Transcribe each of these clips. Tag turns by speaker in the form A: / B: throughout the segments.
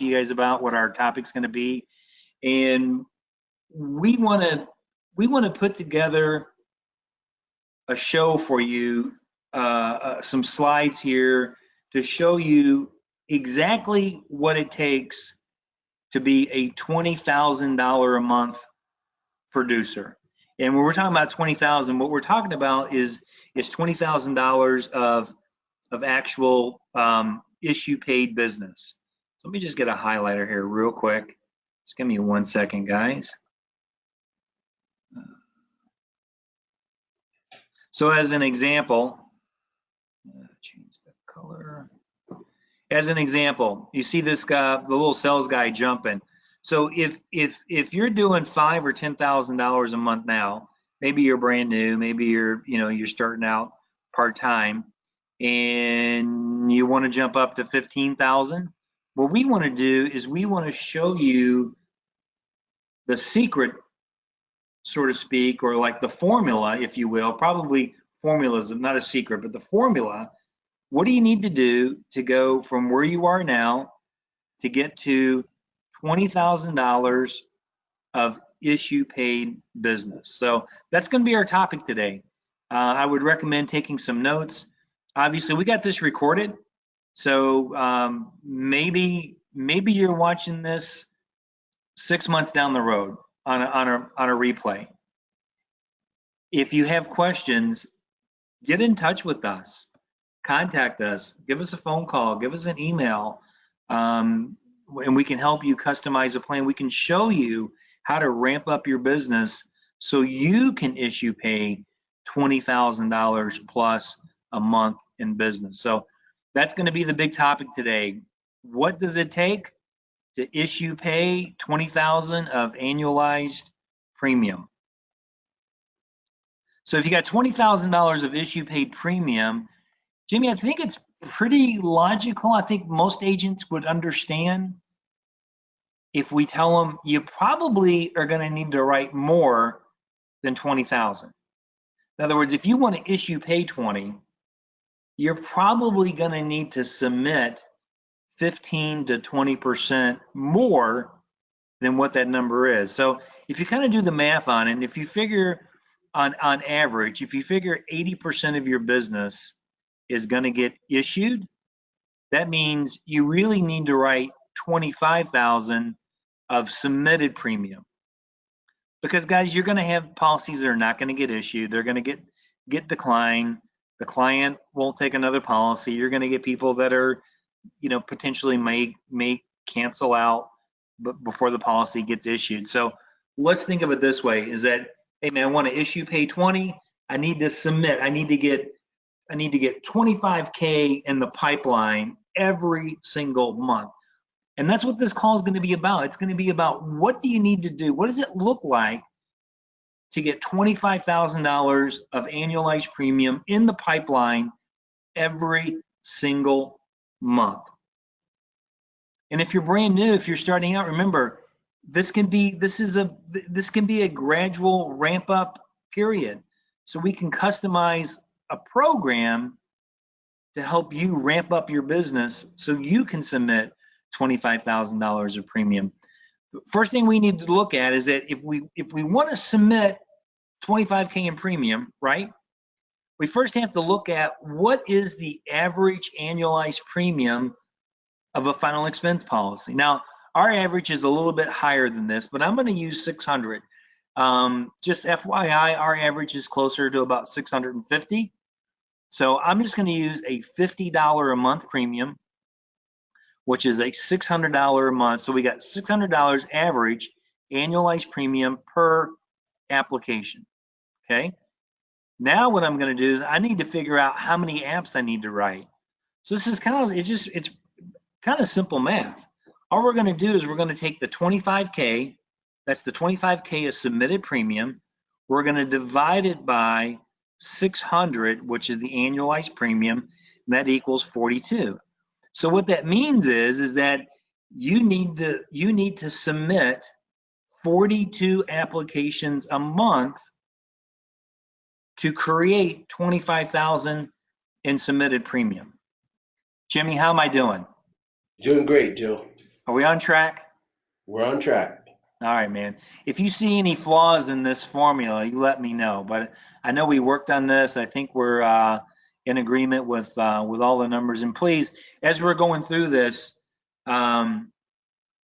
A: to you guys about what our topic's going to be, and we want to put together a show for you, some slides here to show you exactly what it takes to be a $20,000 a month producer. And when we're talking about 20,000, what we're talking about is $20,000 of actual issue paid business. So let me just get a highlighter here real quick. Just give me 1 second, guys. So as an example, change the color. As an example, you see this guy, the little sales guy jumping. So if you're doing $5,000 or $10,000 a month now, maybe you're brand new, maybe you're starting out part time, and you want to jump up to 15,000. What we want to do is we want to show you the secret, so to speak, or like the formula, if you will. Probably formula is not a secret, but the formula. What do you need to do to go from where you are now to get to $20,000 of issue paid business? So that's going to be our topic today. I would recommend taking some notes. Obviously, we got this recorded, so maybe you're watching this 6 months down the road on a replay. If you have questions, get in touch with us. Contact us. Give us a phone call. Give us an email, and we can help you customize a plan. We can show you how to ramp up your business so you can issue pay $20,000 plus a month in business. So that's going to be the big topic today. What does it take to issue pay $20,000 of annualized premium? So if you got $20,000 of issue paid premium, Jimmy, I think it's pretty logical. I think most agents would understand if we tell them you probably are going to need to write more than 20,000. In other words, if you want to issue pay 20, you're probably going to need to submit 15 to 20% more than what that number is. So if you kind of do the math on it, and if you figure on average, if you figure 80% of your business is going to get issued, that means you really need to write 25,000 of submitted premium. Because guys, you're going to have policies that are not going to get issued. They're going to get declined. The client won't take another policy. You're going to get people that are, potentially may cancel out before the policy gets issued. So let's think of it this way: is that, hey man, I want to issue pay 20. I need to submit. I need to get 25K in the pipeline every single month. And that's what this call is going to be about. It's going to be about what do you need to do? What does it look like to get $25,000 of annualized premium in the pipeline every single month? And if you're brand new, if you're starting out, remember, this can be a gradual ramp up period. So we can customize a program to help you ramp up your business so you can submit $25,000 of premium. First thing we need to look at is that if we want to submit 25K in premium, right? We first have to look at what is the average annualized premium of a final expense policy. Now, our average is a little bit higher than this, but I'm going to use 600. Just FYI, our average is closer to about 650. So I'm just going to use a $50 a month premium, which is a $600 a month. So we got $600 average annualized premium per application. Okay. Now what I'm going to do is I need to figure out how many apps I need to write. So this is it's kind of simple math. All we're going to do is we're going to take the 25K, that's the 25K of submitted premium. We're going to divide it by 600, which is the annualized premium, and that equals 42. So what that means is that you need to submit 42 applications a month to create 25,000 in submitted premium. Jimmy, how am I doing?
B: Doing great, Joe.
A: Are we on track?
B: We're on track.
A: All right, man. If you see any flaws in this formula, you let me know. But I know we worked on this. I think we're in agreement with all the numbers. And please, as we're going through this, um,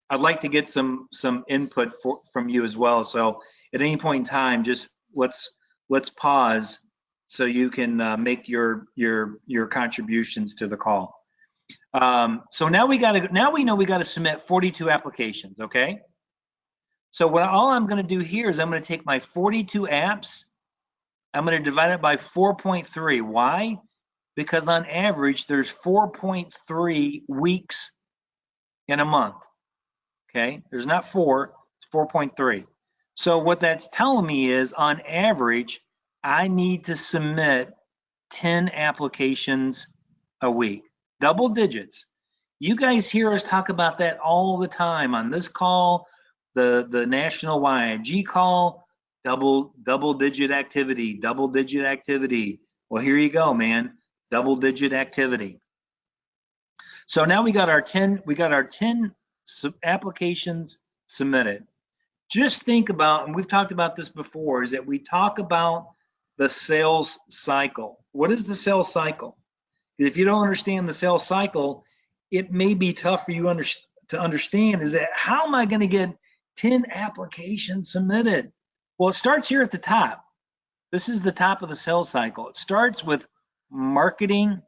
A: I'd like to get some input from you as well. So at any point in time, just let's pause so you can make your contributions to the call. So now we know we got to submit 42 applications. Okay. So all I'm going to do here is I'm going to take my 42 apps, I'm going to divide it by 4.3. Why? Because on average, there's 4.3 weeks in a month. Okay, there's not 4, it's 4.3. So what that's telling me is on average, I need to submit 10 applications a week, double digits. You guys hear us talk about that all the time on this call, the national YIG call, double digit activity, double digit activity. Well, here you go, man, double digit activity. So now we got our 10 applications submitted. Just think about, and we've talked about this before, is that we talk about the sales cycle. What is the sales cycle? If you don't understand the sales cycle, it may be tough for you to understand is that how am I going to get 10 applications submitted? Well, it starts here at the top. This is the top of the sales cycle. It starts with marketing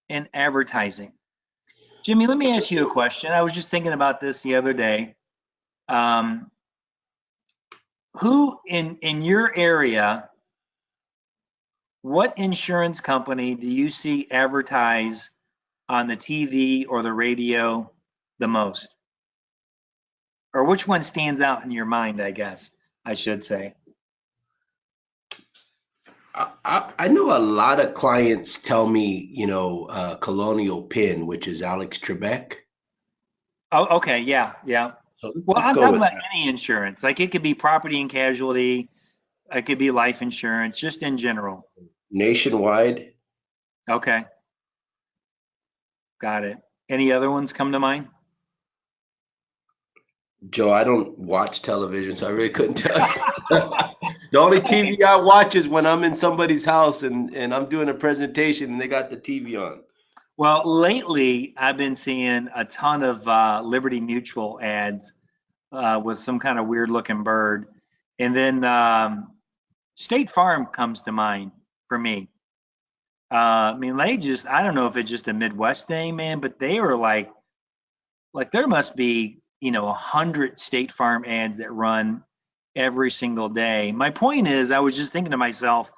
A: and advertising. Jimmy, let me ask you a question. I was just thinking about this the other day. Who in your area, what insurance company do you see advertise on the TV or the radio the most? Or which one stands out in your mind, I guess I should say?
B: I know a lot of clients tell me, Colonial Penn, which is Alex Trebek.
A: Oh, okay, yeah.
B: So
A: Well,
B: let's
A: I'm
B: go
A: talking
B: with
A: about
B: that.
A: any insurance. Like it could be property and casualty, it could be life insurance, just in general.
B: Nationwide.
A: Okay, got it. Any other ones come to mind?
B: Joe, I don't watch television, so I really couldn't tell you. The only TV I watch is when I'm in somebody's house and I'm doing a presentation and they got the TV on.
A: Well, lately I've been seeing a ton of Liberty Mutual ads with some kind of weird looking bird. And then State Farm comes to mind for me. I mean, I don't know if it's just a Midwest thing, man, but they were like there must be, 100 State Farm ads that run every single day. My point is, I was just thinking to myself,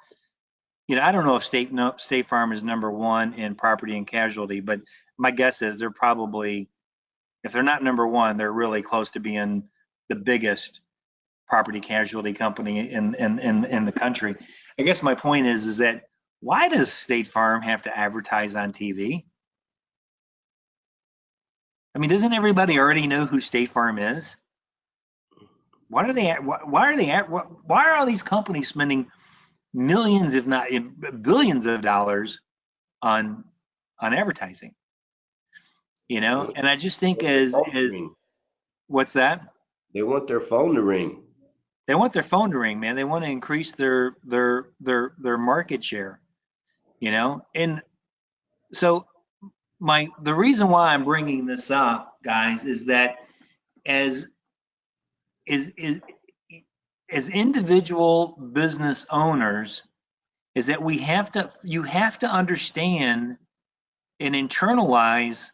A: I don't know if State Farm is number one in property and casualty, but my guess is they're probably, if they're not number one, they're really close to being the biggest property casualty company in the country. I guess my point is that why does State Farm have to advertise on TV? I mean, doesn't everybody already know who State Farm is? Why are all these companies spending millions, if not billions of dollars on advertising? And I just think as what's that?
B: They want their phone to ring.
A: They want their phone to ring, man. They want to increase their market share, And so the reason why I'm bringing this up, guys, is that as individual business owners, is that you have to understand and internalize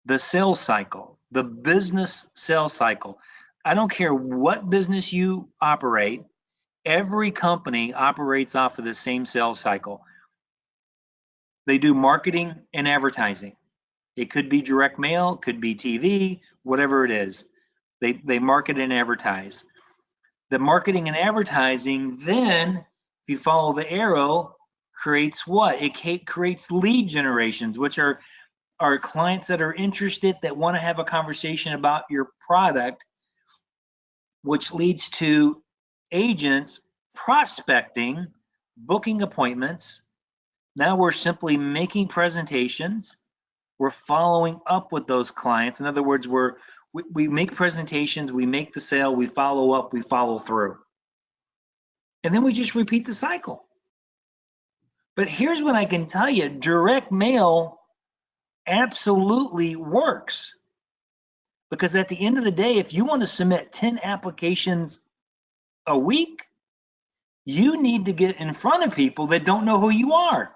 A: the sales cycle, the business sales cycle. I don't care what business you operate, every company operates off of the same sales cycle. They do marketing and advertising. It could be direct mail, could be TV, whatever it is. They market and advertise. The marketing and advertising then, if you follow the arrow, creates what? It creates lead generations, which are clients that are interested, that want to have a conversation about your product, which leads to agents prospecting, booking appointments. Now we're simply making presentations. We're following up with those clients. In other words, we're We make presentations, we make the sale, we follow up, we follow through. And then we just repeat the cycle. But here's what I can tell you, direct mail absolutely works. Because at the end of the day, if you want to submit 10 applications a week, you need to get in front of people that don't know who you are.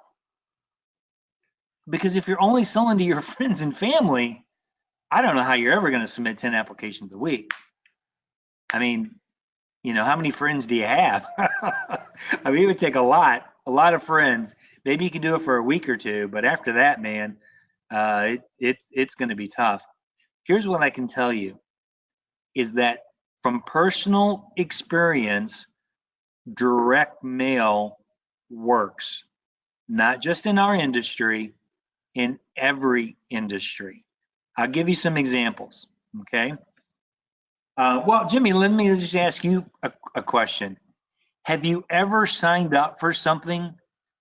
A: Because if you're only selling to your friends and family, I don't know how you're ever going to submit 10 applications a week. I mean, how many friends do you have? I mean, it would take a lot of friends. Maybe you can do it for a week or two, but after that, man, it's going to be tough. Here's what I can tell you is that from personal experience, direct mail works, not just in our industry, in every industry. I'll give you some examples, okay? Well, Jimmy, let me just ask you a question. Have you ever signed up for something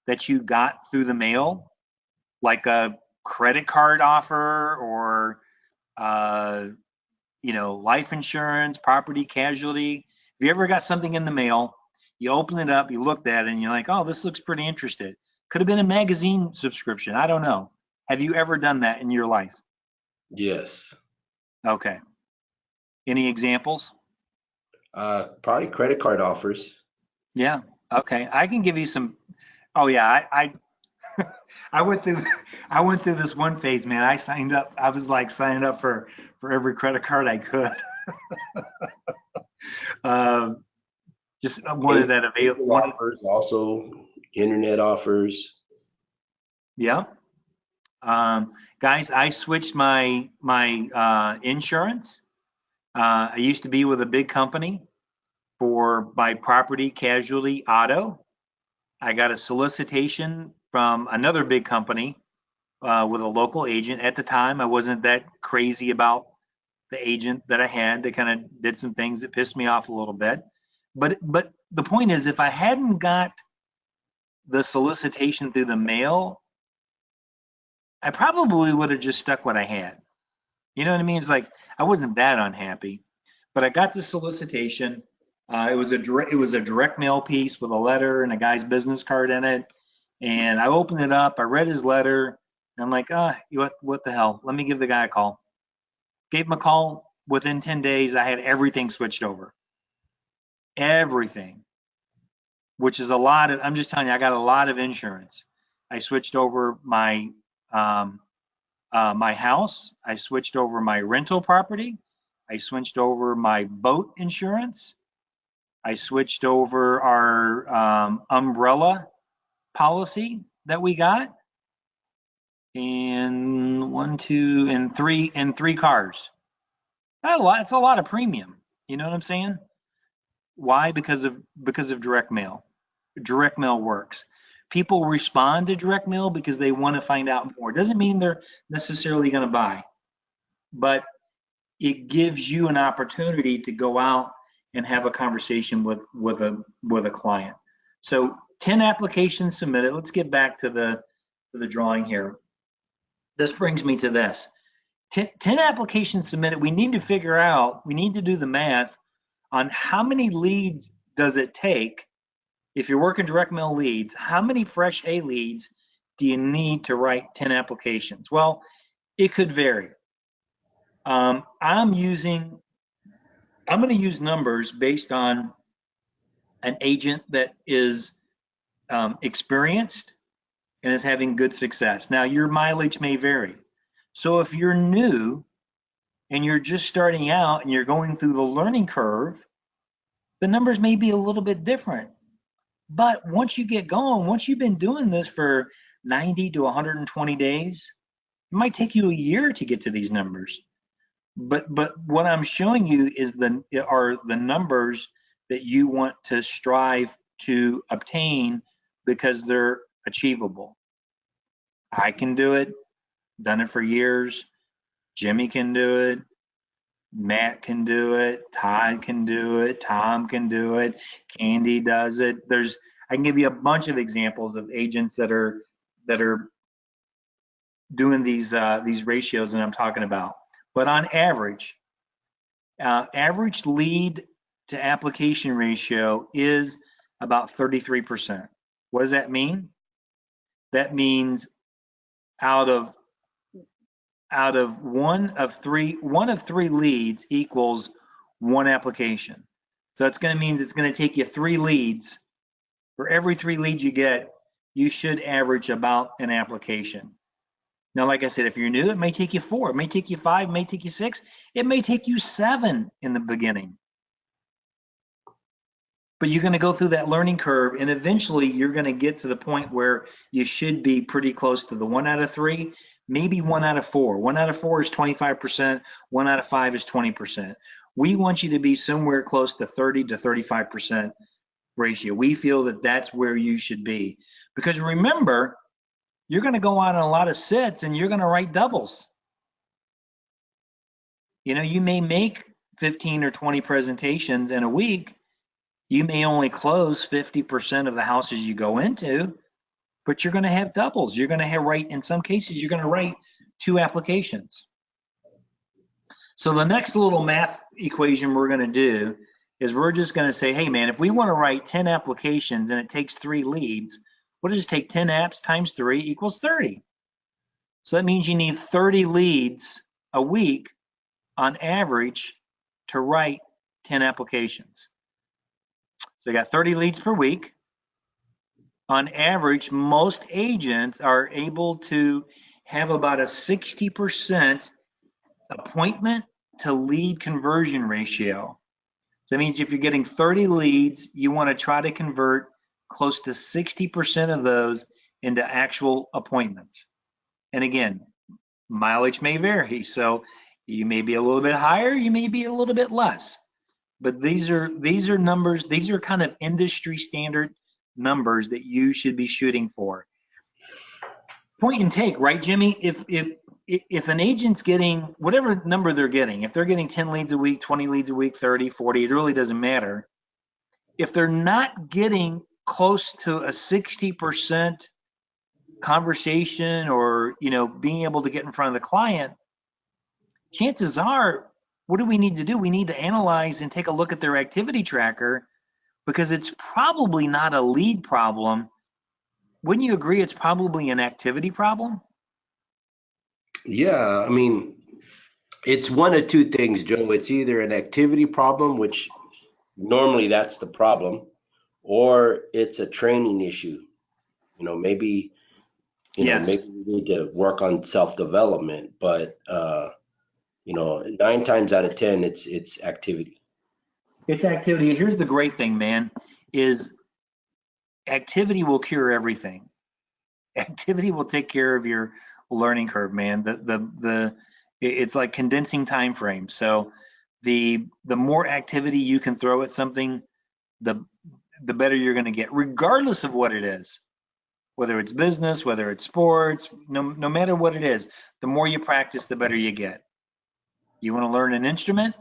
A: that you got through the mail, like a credit card offer or, life insurance, property casualty? Have you ever got something in the mail, you open it up, you looked at it, and you're like, oh, this looks pretty interesting. Could have been a magazine subscription. I don't know. Have you ever done that in your life?
B: Yes.
A: Okay. Any examples?
B: Probably credit card offers.
A: Yeah. Okay. I can give you some. Oh yeah. I went through this one phase, man. I signed up. I was like signing up for every credit card I could. Just wanted that available.
B: Offers, also internet offers.
A: Yeah. Guys, I switched my insurance. I used to be with a big company for my property casualty auto. I got a solicitation from another big company with a local agent. At the time, I wasn't that crazy about the agent that I had. They kind of did some things that pissed me off a little bit. But the point is, if I hadn't got the solicitation through the mail, I probably would have just stuck what I had. You know what I mean? It's like I wasn't that unhappy, but I got the solicitation. It was a direct mail piece with a letter and a guy's business card in it. And I opened it up. I read his letter. And I'm like, what the hell? Let me give the guy a call. Gave him a call. Within 10 days, I had everything switched over. Everything, which is a lot of. I'm just telling you, I got a lot of insurance. I switched over my my house. I switched over my rental property. I switched over my boat insurance. I switched over our umbrella policy that we got, and three cars. It's a lot of premium. You know what I'm saying? Why? Because of direct mail. Direct mail works. People respond to direct mail because they want to find out more. It doesn't mean they're necessarily going to buy, but it gives you an opportunity to go out and have a conversation with a client. So 10 applications submitted. Let's get back to the drawing here. This brings me to this. 10 applications submitted. We need to do the math on how many leads does it take. If you're working direct mail leads, how many fresh A leads do you need to write 10 applications? Well, it could vary. I'm going to use numbers based on an agent that is experienced and is having good success. Now, your mileage may vary. So if you're new and you're just starting out and you're going through the learning curve, the numbers may be a little bit different. But once you get going, once you've been doing this for 90 to 120 days, it might take you a year to get to these numbers. But what I'm showing you are the numbers that you want to strive to obtain because they're achievable. I can do it, done it for years. Jimmy can do it. Matt can do it. Todd can do it. Tom can do it. Candy does it. I can give you a bunch of examples of agents that are doing these ratios that I'm talking about. But on average, Average lead to application ratio is about 33%. What does that mean? That means out of one of three leads equals one application. So it's going to mean it's going to take you 3 leads. For every 3 leads you get, you should average about an application. Now, like I said, if you're new, it may take you 4, it may take you 5, it may take you 6, it may take you 7 in the beginning. But you're going to go through that learning curve, and eventually you're going to get to the point where you should be pretty close to the 1 out of 3, maybe 1 out of 4. 1 out of 4 is 25%, 1 out of 5 is 20%. We want you to be somewhere close to 30 to 35% ratio. We feel that that's where you should be. Because remember, you're going to go out on a lot of sits and you're going to write doubles. You know, you may make 15 or 20 presentations in a week. You may only close 50% of the houses you go into, but you're going to have doubles. You're going to have in some cases, you're going to write 2 applications. So the next little math equation we're going to do is we're just going to say, hey man, if we want to write 10 applications and it takes 3 leads, we'll just take 10 apps times 3 equals 30. So that means you need 30 leads a week on average to write 10 applications. So you got 30 leads per week. On average, most agents are able to have about a 60% appointment to lead conversion ratio. So that means if you're getting 30 leads, you want to try to convert close to 60% of those into actual appointments. And again, mileage may vary. So you may be a little bit higher, you may be a little bit less. But these are numbers, these are kind of industry standard numbers that you should be shooting for. Point and take, right, Jimmy? If an agent's getting whatever number they're getting, if they're getting 10 leads a week, 20 leads a week, 30, 40, it really doesn't matter. If they're not getting close to a 60% conversation or, you know, being able to get in front of the client, chances are, what do we need to do? We need to analyze and take a look at their activity tracker, because it's probably not a lead problem. Wouldn't you agree it's probably an activity problem?
B: Yeah, I mean, it's one of 2 things, Joe. It's either an activity problem, which normally that's the problem, or it's a training issue. You know, maybe,
A: Yes.
B: maybe we need to work on self-development, but you know, 9 times out of 10, it's activity.
A: It's activity. Here's the great thing, man, is activity will cure everything. Activity will take care of your learning curve, man. It's like condensing time frame. So the more activity you can throw at something, the better you're going to get, regardless of what it is. Whether it's business, whether it's sports, no matter what it is, the more you practice, the better you get. You want to learn an instrument?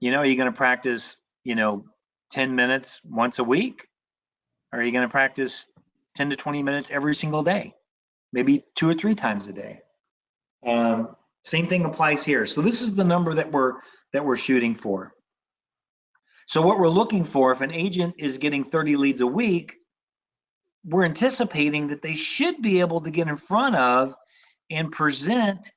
A: You know, are you going to practice, 10 minutes once a week? Or are you going to practice 10 to 20 minutes every single day? Maybe 2 or 3 times a day. Same thing applies here. So this is the number that we're shooting for. So what we're looking for, if an agent is getting 30 leads a week, we're anticipating that they should be able to get in front of and present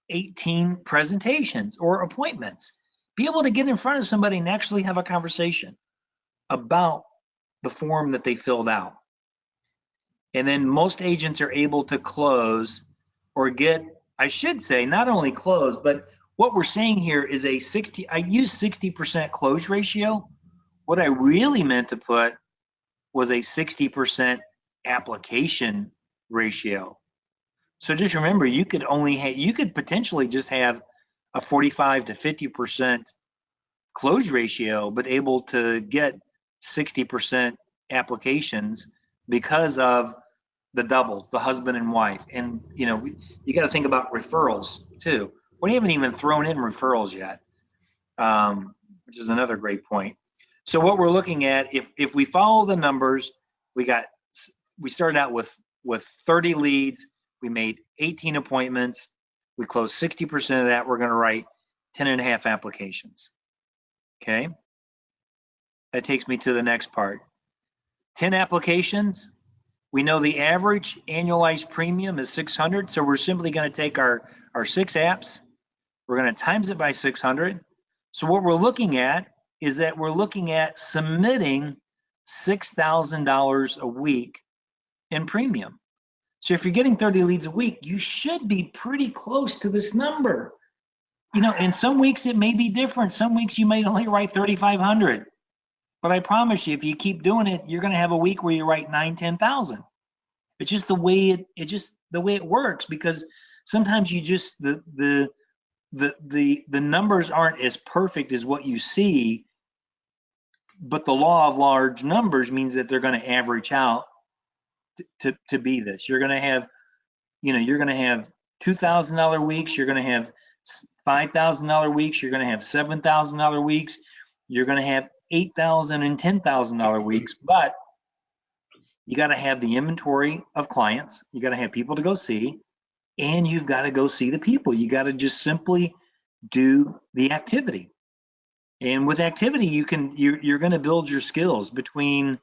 A: 18 presentations or appointments. Be able to get in front of somebody and actually have a conversation about the form that they filled out. And then most agents are able to close or get, I should say, not only close, but what we're saying here is I use 60% close ratio. What I really meant to put was a 60% application ratio. So just remember, you could potentially just have a 45 to 50% close ratio, but able to get 60% applications because of the doubles, the husband and wife. And you got to think about referrals too. We haven't even thrown in referrals yet, which is another great point. So what we're looking at, if we follow the numbers, we started out with 30 leads, we made 18 appointments, we closed 60% of that. We're going to write 10 and a half applications. Okay. That takes me to the next part. 10 applications. We know the average annualized premium is 600. So we're simply going to take our 6 apps. We're going to times it by 600. So what we're looking at is that we're looking at submitting $6,000 a week in premium. So if you're getting 30 leads a week, you should be pretty close to this number. You know, in some weeks it may be different. Some weeks you may only write 3,500. But I promise you, if you keep doing it, you're going to have a week where you write 9,000, 10,000. It's just the way it works, because sometimes you just the numbers aren't as perfect as what you see, but the law of large numbers means that they're going to average out to be this. You're going to have, you know, you're going to have $2,000 weeks, you're going to have $5,000 weeks, you're going to have $7,000 weeks, you're going to have $8,000 and $10,000 weeks, but you got to have the inventory of clients, you got to have people to go see, and you've got to go see the people. You got to just simply do the activity. And with activity, you're going to build your skills between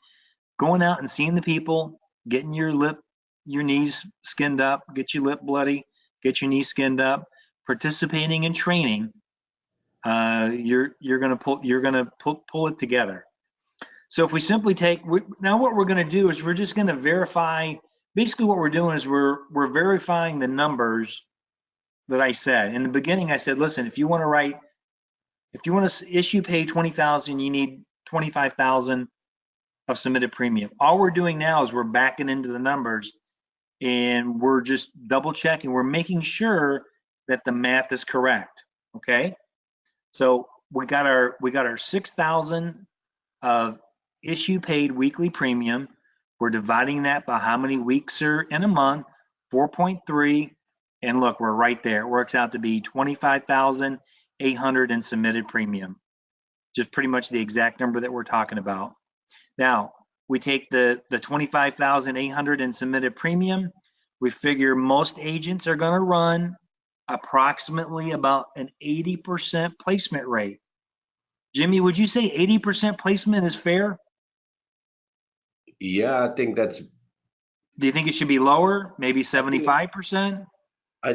A: going out and seeing the people, getting your knees skinned up, get your lip bloody, get your knees skinned up, participating in training. You're going to pull it together. So if we simply now what we're going to do is we're just going to verify. Basically what we're doing is we're verifying the numbers that I said. In the beginning, I said, listen, if you want to issue pay 20,000, you need 25,000 of submitted premium. All we're doing now is we're backing into the numbers and we're just double checking. We're making sure that the math is correct. Okay. So we got our 6,000 of issue paid weekly premium. We're dividing that by how many weeks are in a month, 4.3. And look, we're right there. It works out to be 25,800 in submitted premium. Just pretty much the exact number that we're talking about. Now, we take the 25,800 in submitted premium. We figure most agents are going to run approximately about an 80% placement rate. Jimmy, would you say 80% placement is fair?
B: Yeah, I think that's.
A: Do you think it should be lower? Maybe 75%?
B: I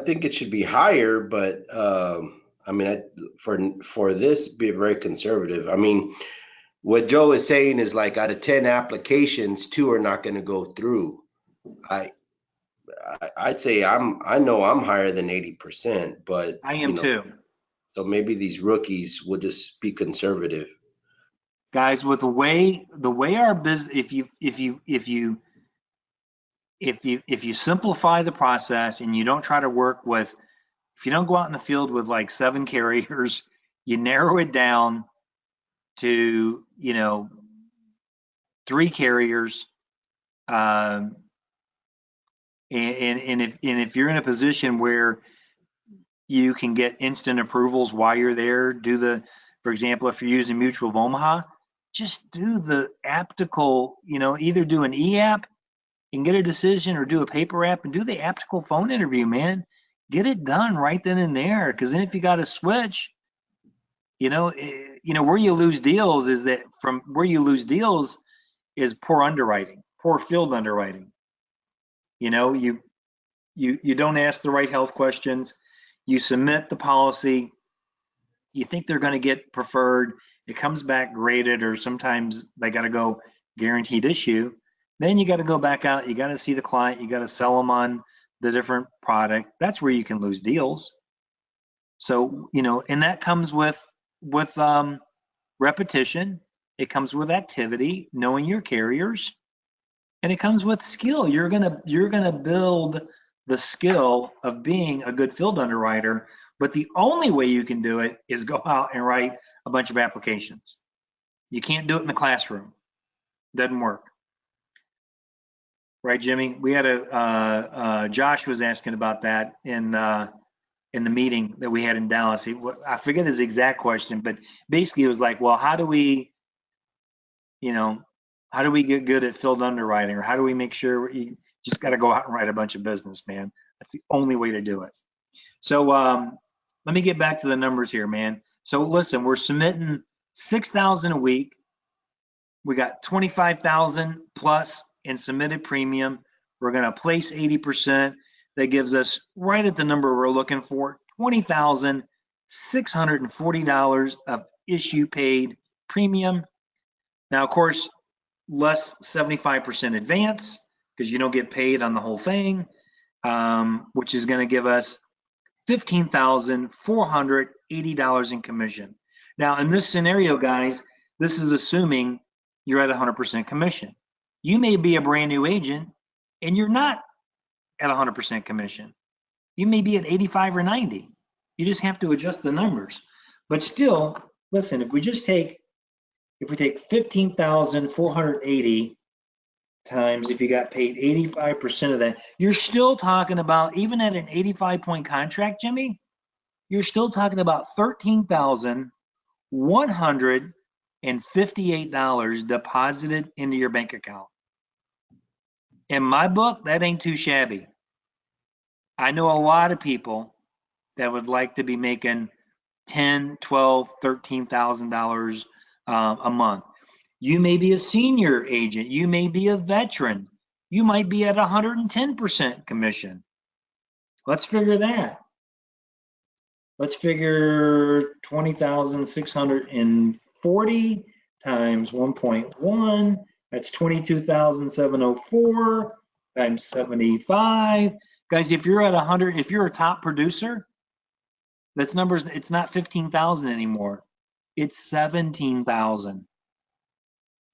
B: think it should be higher, but I mean, for this, be very conservative. I mean, what Joe is saying is like out of 10 applications, 2 are not going to go through. I'd say I know I'm higher than 80%, but
A: I am too.
B: So maybe these rookies will just be conservative.
A: Guys, with the way our business, if you simplify the process and you don't try to work with, if you don't go out in the field with like 7 carriers, you narrow it down to, 3 carriers. And if you're in a position where you can get instant approvals while you're there, for example, if you're using Mutual of Omaha, just do the aptical, either do an e-app and get a decision or do a paper app and do the aptical phone interview, man. Get it done right then and there. Because then if you got to switch, where you lose deals is poor underwriting, poor field underwriting. You don't ask the right health questions. You submit the policy. You think they're going to get preferred. It comes back graded, or sometimes they got to go guaranteed issue. Then you got to go back out. You got to see the client. You got to sell them on the different product. That's where you can lose deals. So, and that comes with repetition. It comes with activity, knowing your carriers, and it comes with skill. You're gonna build the skill of being a good field underwriter. But the only way you can do it is go out and write a bunch of applications. You can't do it in the classroom. Doesn't work. Right, Jimmy? We had Josh was asking about that in the meeting that we had in Dallas. I forget his exact question, but basically it was like, well, how do we get good at field underwriting, or how do we make sure you just got to go out and write a bunch of business, man? That's the only way to do it. So let me get back to the numbers here, man. So listen, we're submitting 6,000 a week. We got 25,000 plus in submitted premium. We're going to place 80%. That gives us right at the number we're looking for, $20,640 of issue paid premium. Now, of course, less 75% advance because you don't get paid on the whole thing, which is going to give us $15,480 in commission. Now, in this scenario, guys, this is assuming you're at 100% commission. You may be a brand new agent and you're not at 100% commission. You may be at 85 or 90. You just have to adjust the numbers. But still, listen, if we take 15,480 times, if you got paid 85% of that, you're still talking about, even at an 85-point contract, Jimmy, you're still talking about $13,158 deposited into your bank account. In my book, that ain't too shabby. I know a lot of people that would like to be making $10,000, $12,000, $13,000 a month. You may be a senior agent. You may be a veteran. You might be at 110% commission. Let's figure that. Let's figure 20,640 times 1.1. That's 22,704 times 75. Guys, if you're at 100, if you're a top producer, that's numbers, it's not 15,000 anymore. It's 17,000.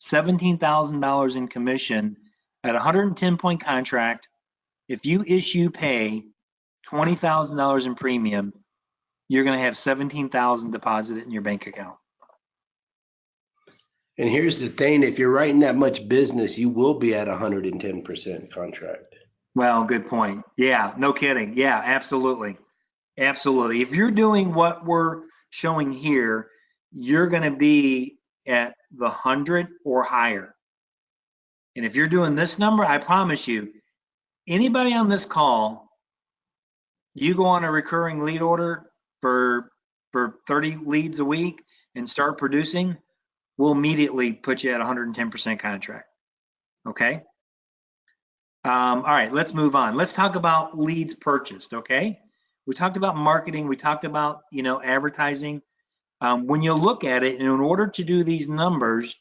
A: $17,000 in commission at a 110-point contract. If you pay $20,000 in premium, you're going to have 17,000 deposited in your bank account.
B: And here's the thing, if you're writing that much business, you will be at 110% contract.
A: Well, good point. Yeah, no kidding. Yeah, absolutely. Absolutely. If you're doing what we're showing here, you're going to be at the 100 or higher. And if you're doing this number, I promise you, anybody on this call, you go on a recurring lead order for 30 leads a week and start producing, we'll immediately put you at 110% contract. Okay. All right, let's move on. Let's talk about leads purchased. Okay. We talked about marketing. We talked about, advertising. When you look at it, in order to do these numbers,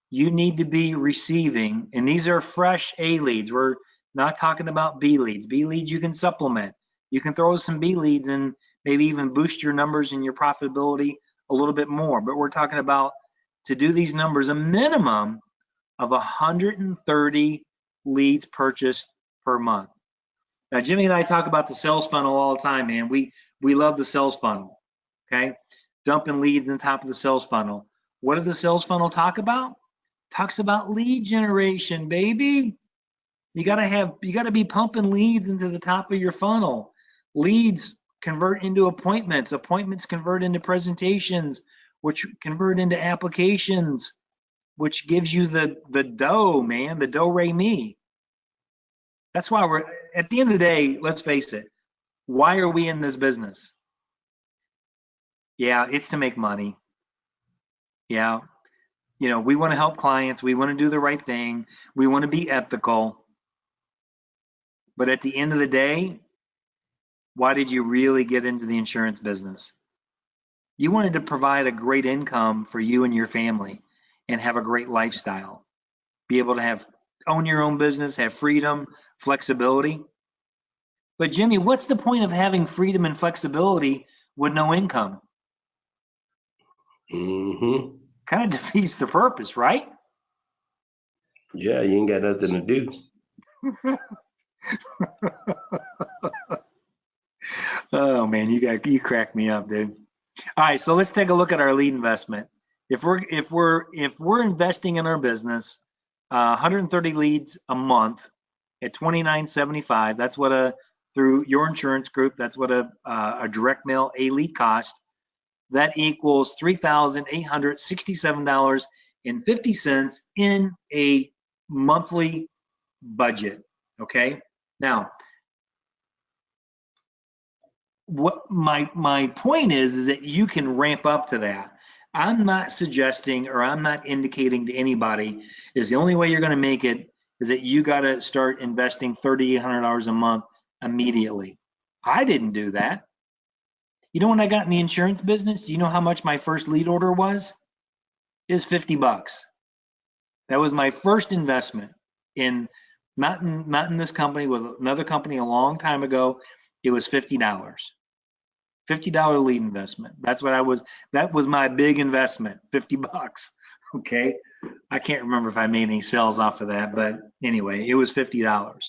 A: you need to be receiving, and these are fresh A leads. We're not talking about B leads. B leads you can supplement. You can throw some B leads and maybe even boost your numbers and your profitability a little bit more. But we're talking about, to do these numbers, a minimum of 130 leads purchased per month. Now, Jimmy and I talk about the sales funnel all the time, man. We love the sales funnel, okay? Dumping leads on top of the sales funnel. What does the sales funnel talk about? Talks about lead generation, baby. You gotta be pumping leads into the top of your funnel. Leads convert into appointments. Appointments convert into presentations, which convert into applications, which gives you the dough, man, the do-re-mi. That's why we're, at the end of the day, let's face it, why are we in this business? Yeah, it's to make money. Yeah, we want to help clients. We want to do the right thing. We want to be ethical. But at the end of the day, why did you really get into the insurance business? You wanted to provide a great income for you and your family and have a great lifestyle. Be able to own your own business, have freedom, flexibility. But Jimmy, what's the point of having freedom and flexibility with no income?
B: Mm-hmm.
A: Kind of defeats the purpose, right?
B: Yeah, you ain't got nothing to do.
A: Oh man, you crack me up, dude. All right, so let's take a look at our lead investment. If we're investing in our business, 130 leads a month at $29.75. That's what through your insurance group. That's what a direct mail A lead cost. That equals $3,867.50 in a monthly budget. Okay. Now, what my point is that you can ramp up to that. I'm not suggesting, or I'm not indicating to anybody is the only way you're going to make it is that you got to start investing $3,800 a month immediately. I didn't do that. You know, when I got in the insurance business, do you know how much my first lead order was? Is $50. That was my first investment in not in this company, with another company a long time ago. It was $50. $50 lead investment. That was my big investment, $50. Okay. I can't remember if I made any sales off of that, but anyway, it was $50.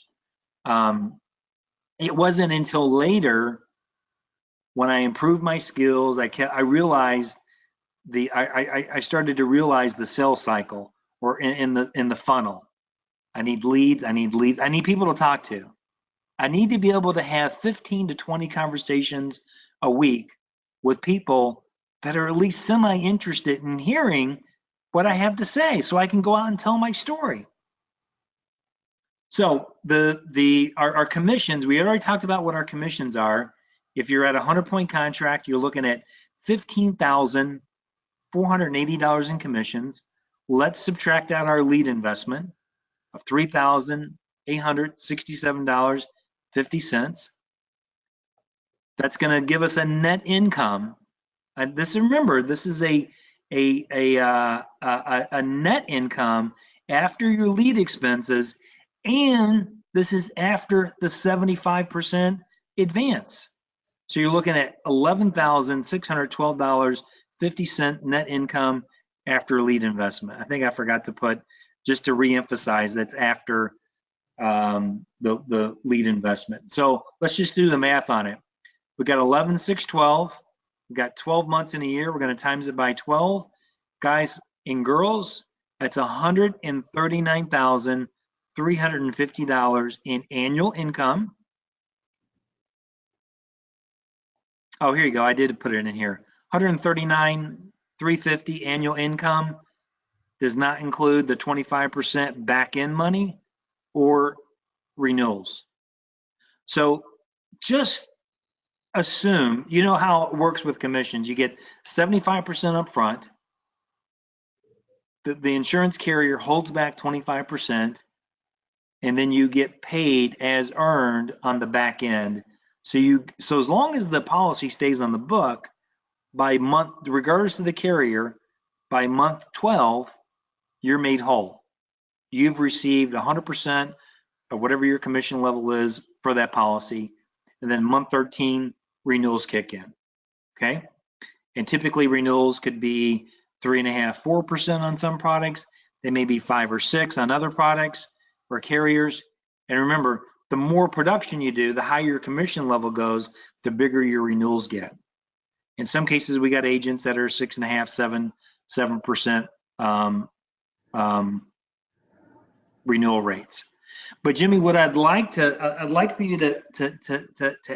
A: It wasn't until later when I improved my skills, I started to realize the sales cycle, or in the funnel. I need leads, I need people to talk to. I need to be able to have 15 to 20 conversations a week with people that are at least semi-interested in hearing what I have to say, so I can go out and tell my story. So our commissions, we already talked about what our commissions are. If you're at a 100-point contract, you're looking at $15,480 in commissions. Let's subtract out our lead investment of $3,867.50. That's going to give us a net income. And remember, this is a net income after your lead expenses, and this is after the 75% advance. So you're looking at $11,612.50 net income after lead investment. I think I forgot to put, just to reemphasize, that's after the lead investment. So let's just do the math on it. We got 11,612. We got 12 months in a year. We're going to times it by 12. Guys and girls, that's $139,350 in annual income. Oh, here you go. I did put it in here. $139,350 annual income does not include the 25% back end money or renewals. So just assume, you know how it works with commissions. You get 75% up front. The insurance carrier holds back 25%, and then you get paid as earned on the back end. So as long as the policy stays on the book, by month, regardless of the carrier, by month 12, you're made whole. You've received 100% of whatever your commission level is for that policy, and then month 13, renewals kick in. Okay, and typically renewals could be 3.5%, 4% on some products. They may be 5 or 6 on other products or carriers. And remember, the more production you do, the higher your commission level goes, the bigger your renewals get. In some cases, we got agents that are 6.5%, 7% renewal rates. But Jimmy, what I'd like for you to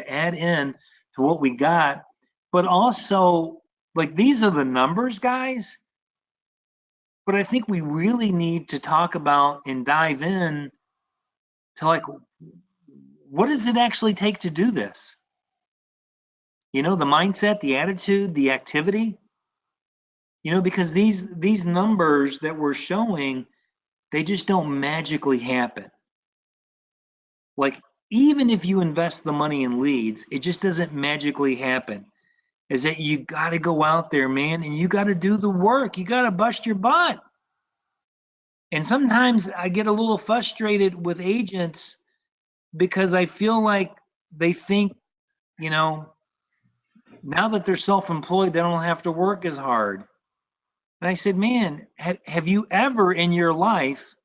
A: add in to what we got, but also, like, these are the numbers, guys. But I think we really need to talk about and dive in to, like, what does it actually take to do this? You know, the mindset, the attitude, the activity. You know, because these numbers that we're showing, they just don't magically happen. Like, even if you invest the money in leads, it just doesn't magically happen. Is that you got to go out there, man, and you got to do the work. You got to bust your butt. And sometimes I get a little frustrated with agents because I feel like they think, you know, now that they're self-employed, they don't have to work as hard. And I said, man, have you ever in your life,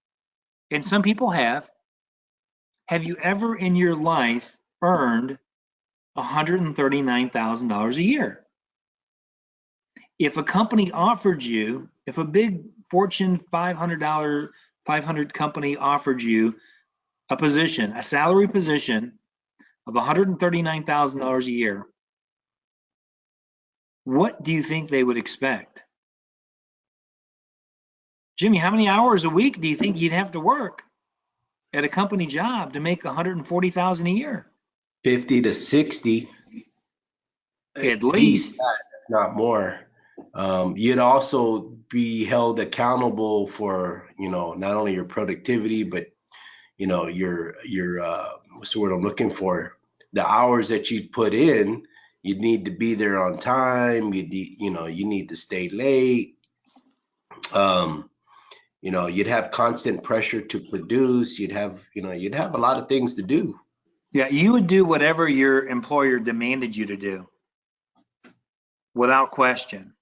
A: and some people have you ever in your life earned $139,000 a year? If a company offered you, if a big Fortune 500 company offered you a position, a salary position of $139,000 a year, what do you think they would expect? Jimmy, how many hours a week do you think you'd have to work at a company job to make $140,000 a year?
B: 50 to 60.
A: At
B: least
A: least.
B: that, if not more. You'd also be held accountable for, not only your productivity, but your what's the word I'm looking for? The hours that you put in, you need to be there on time. You need to stay late. Um, you'd have constant pressure to produce. You'd have a lot of things to do.
A: Yeah, you would do whatever your employer demanded you to do without question.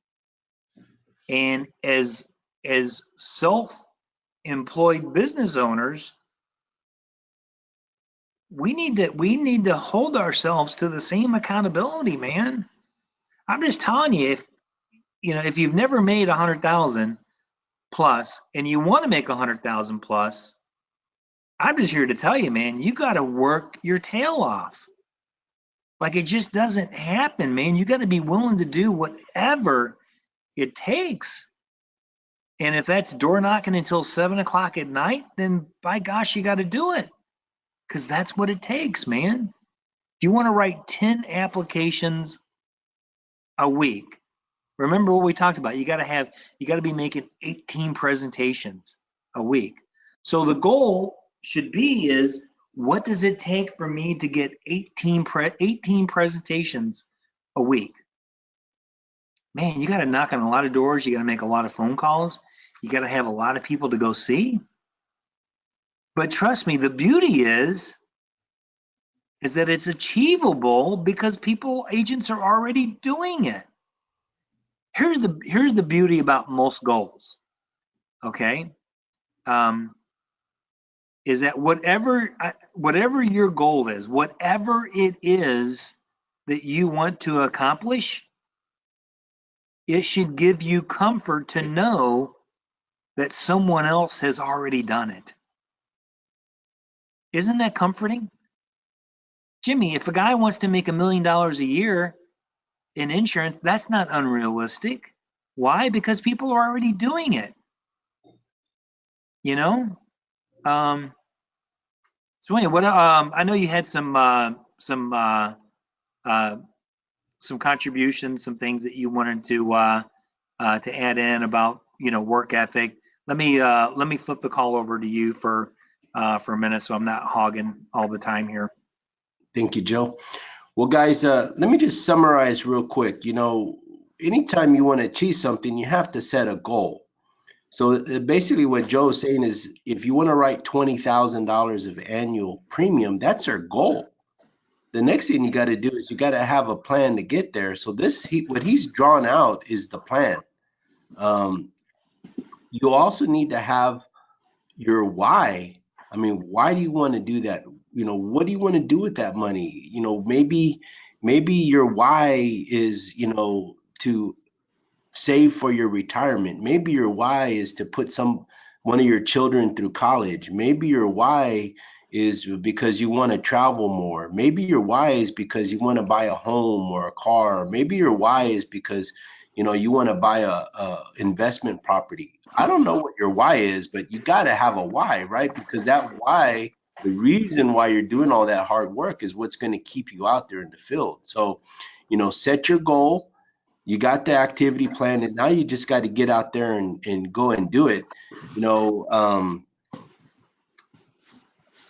A: And as self-employed business owners, we need to hold ourselves to the same accountability, man. I'm just telling you, if you've never made 100,000 plus and you want to make 100,000 plus, I'm just here to tell you, man, you got to work your tail off. Like it just doesn't happen, man. You got to be willing to do whatever it takes. And if that's door knocking until 7 o'clock at night, then by gosh, you got to do it because that's what it takes, man. If you want to write 10 applications a week, remember what we talked about. You got to be making 18 presentations a week. So the goal should be is what does it take for me to get 18 presentations a week? Man, you got to knock on a lot of doors. You got to make a lot of phone calls. You got to have a lot of people to go see. But trust me, the beauty is that it's achievable because agents are already doing it. Here's the beauty about most goals, okay? Is that whatever your goal is, whatever it is that you want to accomplish, it should give you comfort to know that someone else has already done it. Isn't that comforting? Jimmy, if a guy wants to make $1 million a year in insurance, that's not unrealistic. Why? Because people are already doing it. You know. So anyway, I know you had some contributions, some things that you wanted to add in about work ethic. Let me flip the call over to you for a minute, so I'm not hogging all the time here.
B: Thank you, Joe. Well, guys, let me just summarize real quick. Anytime you want to achieve something, you have to set a goal. So basically what Joe is saying is if you want to write $20,000 of annual premium, that's our goal. The next thing you got to do is you got to have a plan to get there. So what he's drawn out is the plan. You also need to have your why. I mean, why do you want to do that? What do you want to do with that money? Maybe your why is, to save for your retirement. Maybe your why is to put one of your children through college. Maybe your why is because you want to travel more. Maybe your why is because you want to buy a home or a car. Maybe your why is because you want to buy a investment property. I don't know what your why is, but you got to have a why, right? Because that why, the reason why you're doing all that hard work is what's going to keep you out there in the field. So, set your goal. You got the activity plan, and now you just got to get out there and go and do it.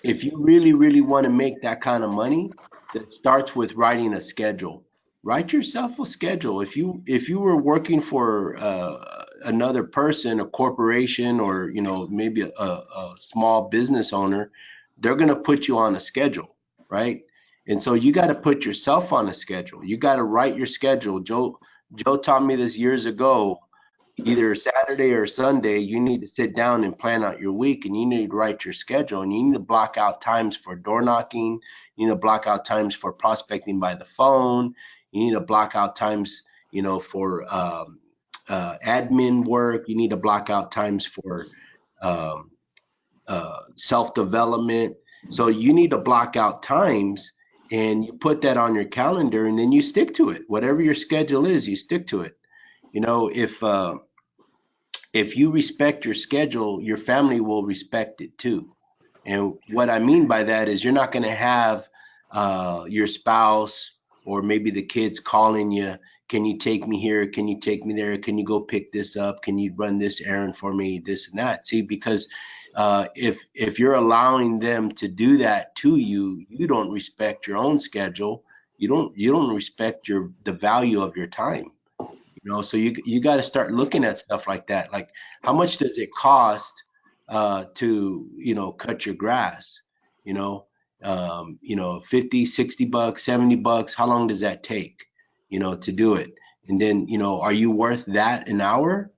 B: If you really, really want to make that kind of money, that starts with writing a schedule. Write yourself a schedule. If you were working for another person, a corporation, or maybe a small business owner, they're going to put you on a schedule, right? And so you got to put yourself on a schedule. You got to write your schedule. Joe taught me this years ago. Either Saturday or Sunday, you need to sit down and plan out your week, and you need to write your schedule, and you need to block out times for door knocking. You need to block out times for prospecting by the phone. You need to block out times, for admin work. You need to block out times for um, self-development. So you need to block out times, and you put that on your calendar, and then you stick to it. Whatever your schedule is, you stick to it. If you respect your schedule, your family will respect it too. And what I mean by that is you're not going to have your spouse or maybe the kid's calling you, can you take me here? Can you take me there? Can you go pick this up? Can you run this errand for me? This and that. See, because if you're allowing them to do that to you, you don't respect your own schedule. You don't respect the value of your time. You know, so you got to start looking at stuff like that. Like, how much does it cost to, you know, cut your grass? You know, 50, 60 bucks, 70 bucks. How long does that take, you know, to do it? And then, you know, are you worth that an hour,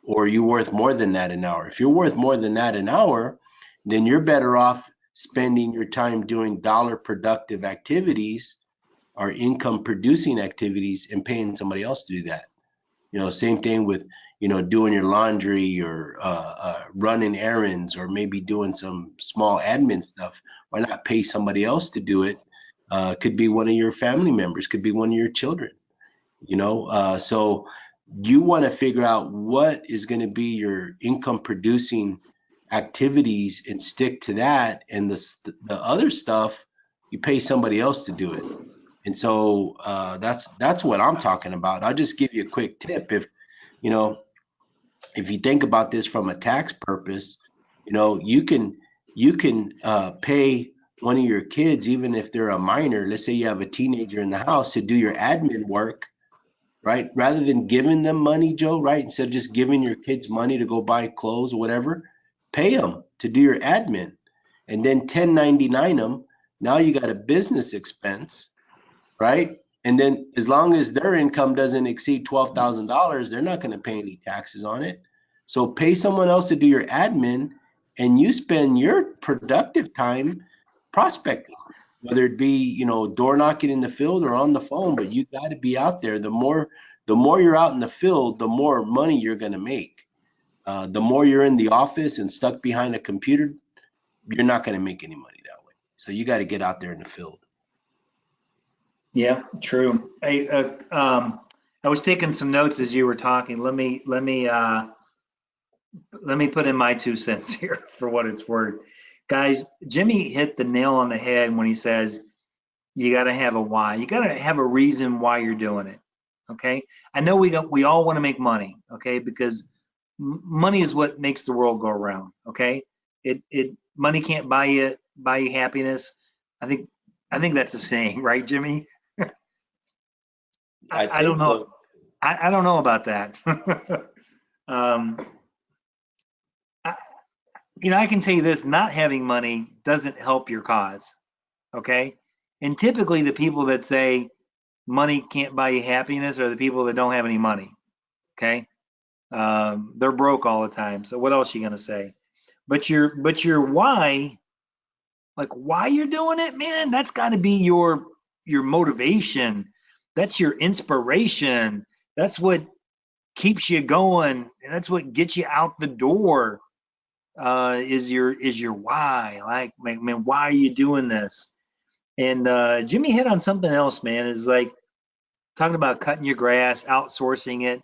B: or are you worth more than that an hour? If you're worth more than that an hour, then you're better off spending your time doing dollar productive activities or income producing activities and paying somebody else to do that. You know, same thing with, you know, doing your laundry or running errands, or maybe doing some small admin stuff. Why not pay somebody else to do it? Could be one of your family members, could be one of your children, you know? So you want to figure out what is going to be your income producing activities and stick to that. And the other stuff, you pay somebody else to do it. And so that's what I'm talking about. I'll just give you a quick tip. If, you know, if you think about this from a tax purpose, you know, you can pay one of your kids, even if they're a minor. Let's say you have a teenager in the house, to do your admin work, right? Rather than giving them money, Joe, right? Instead of just giving your kids money to go buy clothes or whatever, pay them to do your admin, and then 1099 them. Now you got a business expense, right? And then as long as their income doesn't exceed $12,000, they're not going to pay any taxes on it. So pay someone else to do your admin, and you spend your productive time prospecting, whether it be, you know, door knocking in the field or on the phone. But you got to be out there. The more you're out in the field, the more money you're going to make. The more you're in the office and stuck behind a computer, you're not going to make any money that way. So you got to get out there in the field.
A: Yeah, true. I was taking some notes as you were talking. Let me put in my 2 cents here for what it's worth. Guys, Jimmy hit the nail on the head when he says you got to have a why. You got to have a reason why you're doing it. Okay? I know we all want to make money, okay? Because money is what makes the world go around, okay? Money can't buy you happiness. I think that's a saying, right, Jimmy? I don't know.
B: So.
A: I don't know about that. You know, I can tell you this: not having money doesn't help your cause. Okay, and typically the people that say money can't buy you happiness are the people that don't have any money. Okay, they're broke all the time. So what else are you gonna say? But your why, like why you're doing it, man, that's got to be your motivation. That's your inspiration. That's what keeps you going. That's what gets you out the door. Is your why? Like, man, why are you doing this? And Jimmy hit on something else, man. Is like talking about cutting your grass, outsourcing it.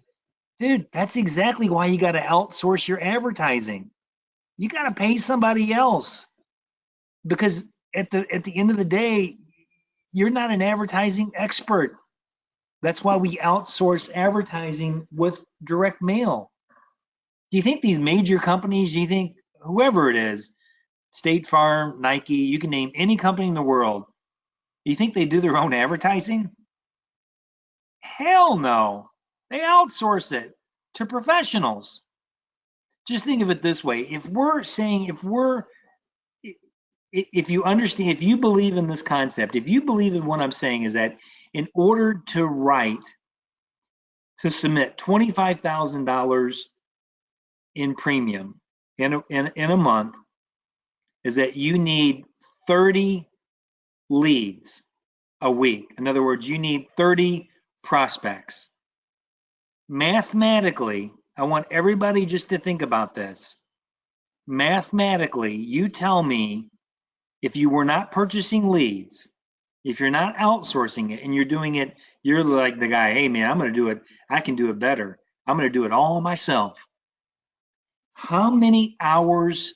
A: Dude, that's exactly why you got to outsource your advertising. You got to pay somebody else, because at the end of the day, you're not an advertising expert. That's why we outsource advertising with direct mail. Do you think these major companies, do you think whoever it is, State Farm, Nike, you can name any company in the world, do you think they do their own advertising? Hell no. They outsource it to professionals. Just think of it this way. If you understand, if you believe in this concept, if you believe in what I'm saying, is that in order to submit $25,000 in premium in a month, is that you need 30 leads a week. In other words, you need 30 prospects. Mathematically, I want everybody just to think about this. Mathematically, you tell me, if you were not purchasing leads, if you're not outsourcing it and you're doing it, you're like the guy, hey man, I'm going to do it. I can do it better. I'm going to do it all myself. How many hours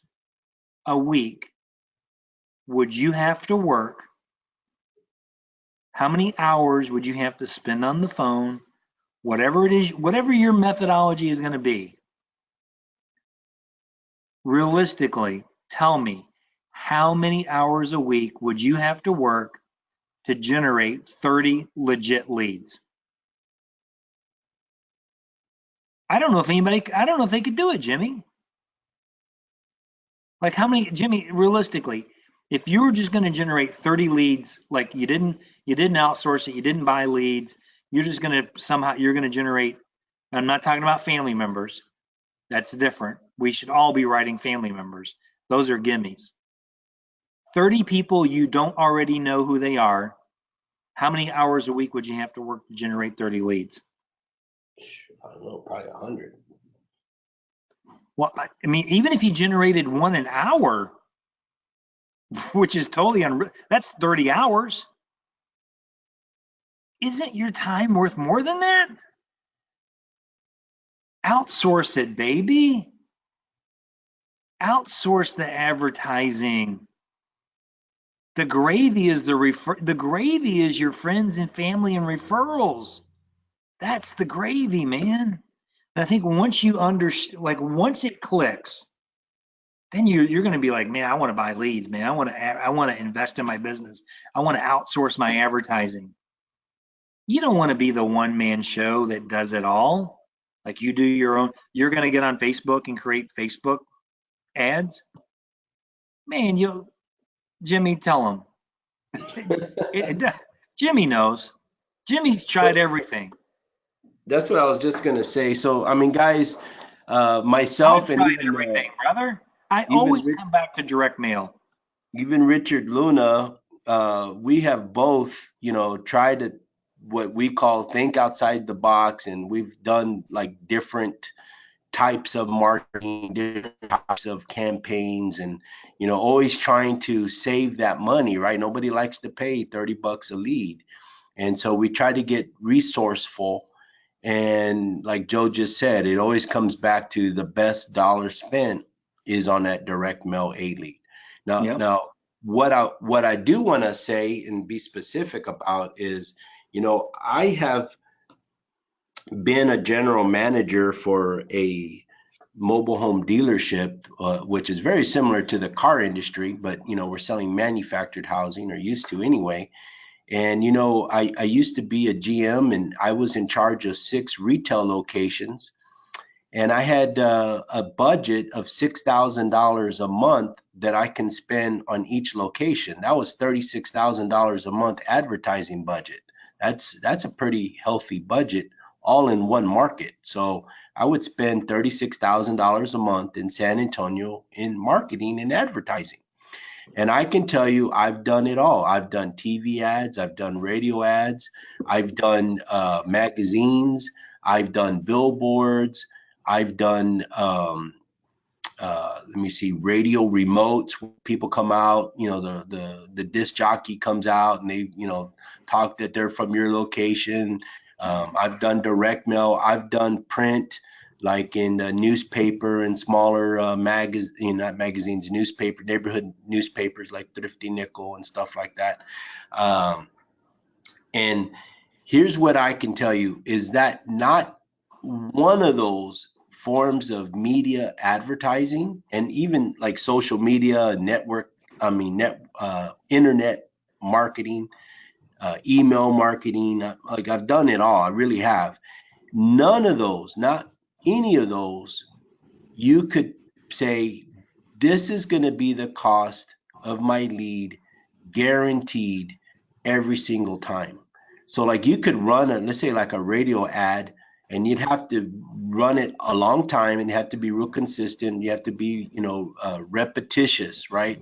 A: a week would you have to work? How many hours would you have to spend on the phone? Whatever it is, whatever your methodology is going to be, realistically, tell me, how many hours a week would you have to work to generate 30 legit leads? I don't know if they could do it, Jimmy. Like how many, Jimmy, realistically, if you were just going to generate 30 leads, like you didn't outsource it, you didn't buy leads, you're just going to somehow, you're going to generate, I'm not talking about family members. That's different. We should all be writing family members. Those are gimmies. 30 people you don't already know who they are. How many hours a week would you have to work to generate 30 leads?
B: I don't know, probably 100.
A: Well, I mean, even if you generated one an hour, which is totally unreal, that's 30 hours. Isn't your time worth more than that? Outsource it, baby. Outsource the advertising. The gravy is the gravy is your friends and family and referrals. That's the gravy, man. And I think once you understand, like once it clicks, then you're going to be like, man, I want to buy leads, man. I want to invest in my business. I want to outsource my advertising. You don't want to be the one man show that does it all. Like you do your own. You're going to get on Facebook and create Facebook ads. Man, Jimmy, tell him. Jimmy knows. Jimmy's tried everything.
B: That's what I was just gonna say. So, I mean, guys,
A: I've
B: myself and
A: tried everything, brother. I
B: even
A: always come back to direct mail.
B: even Richard Luna, we have both, tried to what we call think outside the box, and we've done like different types of marketing, different types of campaigns, and always trying to save that money, right? Nobody likes to pay $30 a lead, and so we try to get resourceful. And like Joe just said, it always comes back to the best dollar spent is on that direct mail A lead. Now,
A: Yep.
B: now what I do want to say and be specific about is, I have been a general manager for a mobile home dealership, which is very similar to the car industry, but we're selling manufactured housing, or used to anyway. And I used to be a GM, and I was in charge of 6 retail locations, and I had a budget of $6,000 a month that I can spend on each location. That was $36,000 a month advertising budget. That's a pretty healthy budget, all in one market. So I would spend $36,000 a month in San Antonio in marketing and advertising. And I can tell you, I've done it all. I've done TV ads, I've done radio ads, I've done magazines, I've done billboards, I've done, let me see, radio remotes. People come out, the disc jockey comes out and they, talk that they're from your location. I've done direct mail, I've done print, like in the newspaper and smaller not magazines, newspaper, neighborhood newspapers like Thrifty Nickel and stuff like that. And here's what I can tell you is that not one of those forms of media advertising, and even like social media, internet marketing, email marketing, like I've done it all. I really have. None of those, not any of those, you could say, this is going to be the cost of my lead guaranteed every single time. So like you could run let's say like a radio ad, and you'd have to run it a long time, and you have to be real consistent. You have to be, repetitious, right?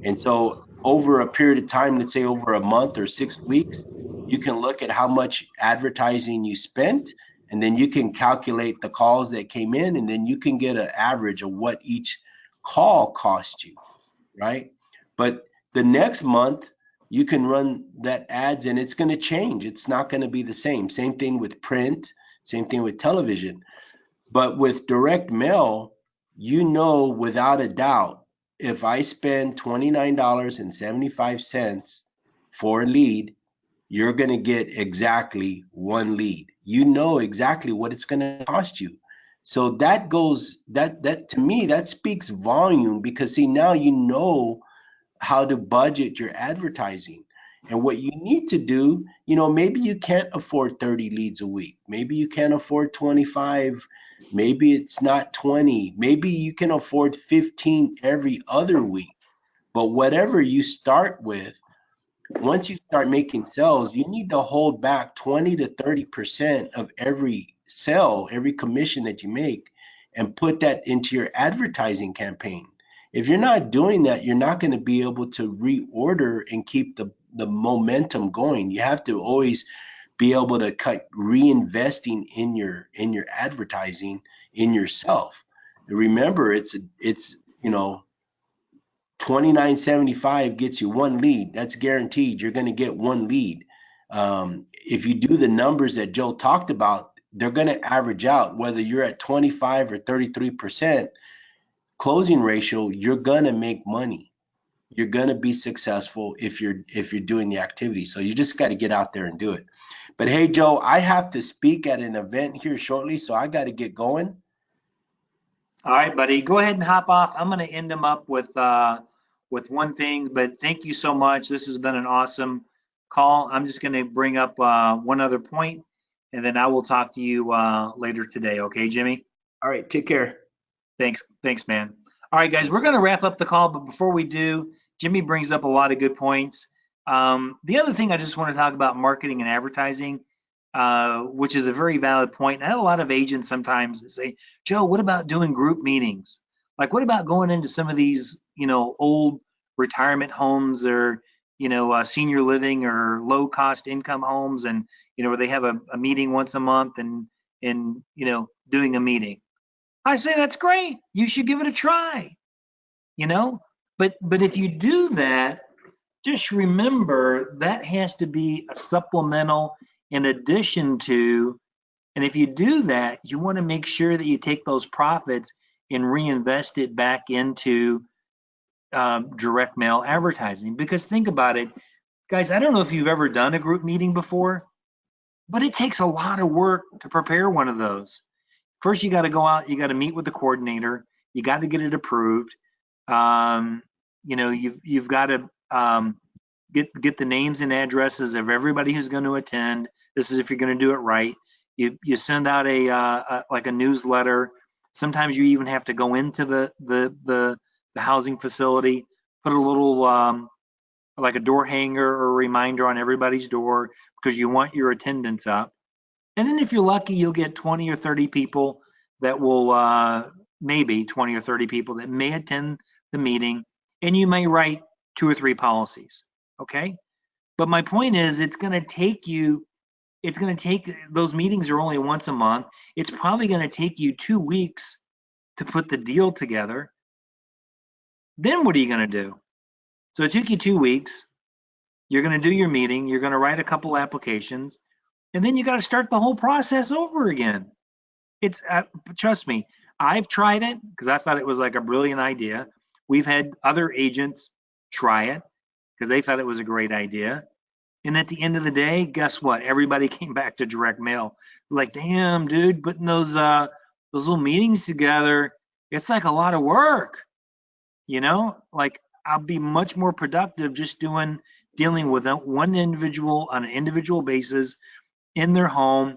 B: And so over a period of time, let's say over a month or 6 weeks, you can look at how much advertising you spent, and then you can calculate the calls that came in, and then you can get an average of what each call cost you, right? But the next month, you can run that ads and it's going to change. It's not going to be the same. Same thing with print, same thing with television. But with direct mail, without a doubt, if I spend $29.75 for a lead, you're going to get exactly 1 lead. You know exactly what it's going to cost you. So that goes, that to me, that speaks volume, because see, now you know how to budget your advertising and what you need to do. Maybe you can't afford 30 leads a week. Maybe you can't afford 25. Maybe it's not 20. Maybe you can afford 15 every other week. But whatever you start with, once you start making sales, you need to hold back 20 to 30% of every sale, every commission that you make, and put that into your advertising campaign. If you're not doing that, you're not going to be able to reorder and keep the momentum going. You have to always be able to cut reinvesting in your advertising in yourself. Remember, it's $29.75 gets you 1 lead. That's guaranteed. You're going to get 1 lead. If you do the numbers that Joe talked about, they're going to average out. Whether you're at 25 or 33% closing ratio, you're going to make money. You're going to be successful if you're doing the activity. So you just got to get out there and do it. But hey, Joe, I have to speak at an event here shortly, so I got to get going.
A: All right, buddy, go ahead and hop off. I'm going to end them up with one thing, but thank you so much. This has been an awesome call. I'm just going to bring up one other point, and then I will talk to you later today. Okay, Jimmy?
B: All right, take care.
A: Thanks, man. All right, guys, we're going to wrap up the call, but before we do, Jimmy brings up a lot of good points. The other thing I just want to talk about, marketing and advertising, which is a very valid point. I have a lot of agents sometimes that say, Joe, what about doing group meetings? Like, what about going into some of these, old retirement homes, or, senior living or low cost income homes, and, where they have a meeting once a month, and doing a meeting. I say, that's great. You should give it a try, but if you do that, just remember that has to be a supplemental in addition to, and if you do that, you want to make sure that you take those profits and reinvest it back into direct mail advertising. Because think about it, guys, I don't know if you've ever done a group meeting before, but it takes a lot of work to prepare one of those. First, you got to go out, you got to meet with the coordinator, you got to get it approved. You've got to get the names and addresses of everybody who's going to attend. This is if you're going to do it right. You send out like a newsletter. Sometimes you even have to go into the housing facility, put a little like a door hanger or a reminder on everybody's door, because you want your attendance up. And then if you're lucky, you'll get 20 or 30 people that will, maybe 20 or 30 people that may attend the meeting, and you may write 2 or 3 policies, okay? But my point is, it's going to take, those meetings are only once a month. It's probably going to take you 2 weeks to put the deal together. Then what are you going to do? So it took you 2 weeks. You're going to do your meeting. You're going to write a couple applications. And then you got to start the whole process over again. It's trust me, I've tried it because I thought it was like a brilliant idea. We've had other agents try it because they thought it was a great idea. And at the end of the day, guess what? Everybody came back to direct mail. Like, damn, dude, putting those little meetings together, it's like a lot of work. Like, I'll be much more productive just dealing with one individual on an individual basis in their home,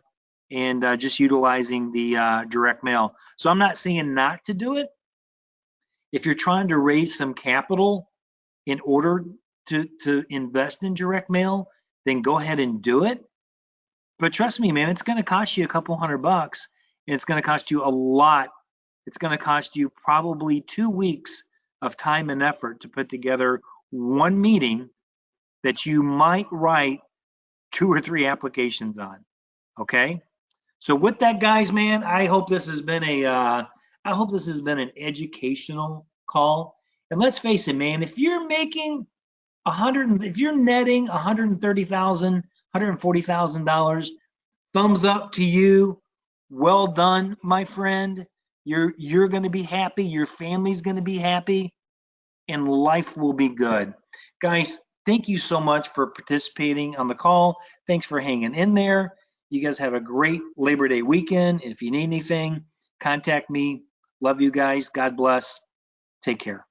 A: and just utilizing the direct mail. So I'm not saying not to do it. If you're trying to raise some capital in order to invest in direct mail, then go ahead and do it. But trust me, man, it's going to cost you a couple $100, and it's going to cost you a lot. It's going to cost you probably 2 weeks of time and effort to put together one meeting that you might write 2 or 3 applications on. Okay. So with that, guys, man, I hope this has been an educational call. And let's face it, man, if you're making if you're netting $130,000, $140,000, thumbs up to you. Well done, my friend. You're going to be happy. Your family's going to be happy, and life will be good. Guys, Thank you so much for participating on the call. Thanks for hanging in there. You guys have a great Labor Day weekend. If you need anything, contact me. Love you guys. God bless. Take care.